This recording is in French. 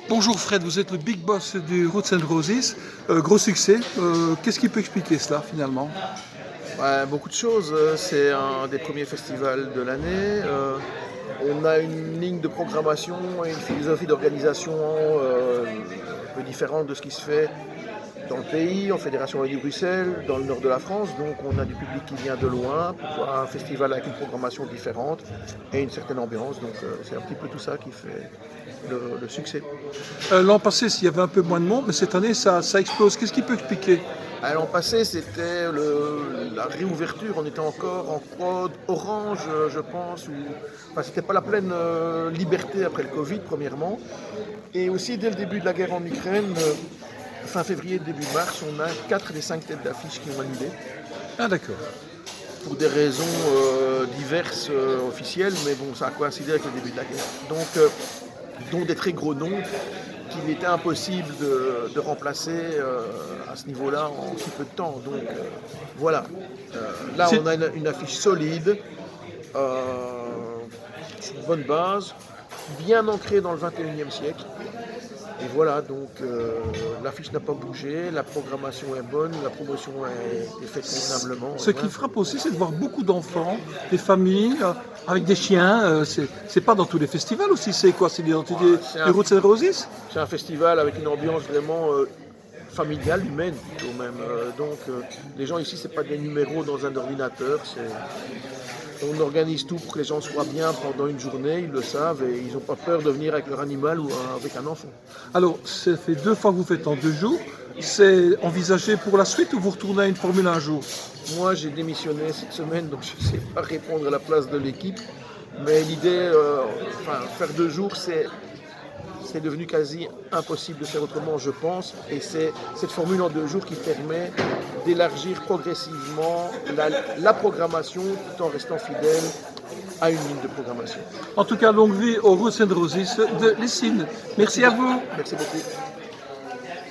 Bonjour Fred, vous êtes le big boss du Roots and Roses, gros succès. Qu'est-ce qui peut expliquer cela finalement? Ouais, beaucoup de choses. C'est un des premiers festivals de l'année. On a une ligne de programmation et une philosophie d'organisation un peu différente de ce qui se fait dans le pays, en Fédération Wallonie-Bruxelles, dans le nord de la France. Donc on a du public qui vient de loin pour voir un festival avec une programmation différente et une certaine ambiance. Donc c'est un petit peu tout ça qui fait le succès. L'an passé, s'il y avait un peu moins de monde, mais cette année, ça explose. Qu'est-ce qui peut expliquer? L'an passé, c'était la réouverture. On était encore en code orange, je pense. Enfin, c'était pas la pleine liberté après le Covid, premièrement. Et aussi, dès le début de la guerre en Ukraine, fin février, début mars, on a 4 des 5 têtes d'affiche qui ont annulé. Ah d'accord. Pour des raisons diverses officielles, mais bon, ça a coïncidé avec le début de la guerre. Donc des très gros noms qu'il était impossible de remplacer à ce niveau-là en si peu de temps. Donc voilà. Là, on a une affiche solide, sur une bonne base, bien ancrée dans le 21e siècle. Et voilà, donc l'affiche n'a pas bougé, la programmation est bonne, la promotion est faite convenablement. Ce qui frappe aussi, c'est de voir beaucoup d'enfants, des familles avec des chiens. C'est pas dans tous les festivals aussi. C'est quoi? C'est l'identité du Roots and Roses? C'est un festival avec une ambiance vraiment familiale, humaine plutôt même. Donc les gens ici, c'est pas des numéros dans un ordinateur. On organise tout pour que les gens soient bien pendant une journée, ils le savent et ils n'ont pas peur de venir avec leur animal ou avec un enfant. Alors, ça fait 2 fois que vous faites en 2 jours. C'est envisagé pour la suite ou vous retournez à une formule un jour? Moi, j'ai démissionné cette semaine, donc je ne sais pas répondre à la place de l'équipe. Mais l'idée, faire 2 jours, c'est devenu quasi impossible de faire autrement, je pense. Et c'est cette formule en 2 jours qui permet d'élargir progressivement la programmation tout en restant fidèle à une ligne de programmation. En tout cas, longue vie au Roots and Roses de Lessines. Merci à vous. Merci beaucoup.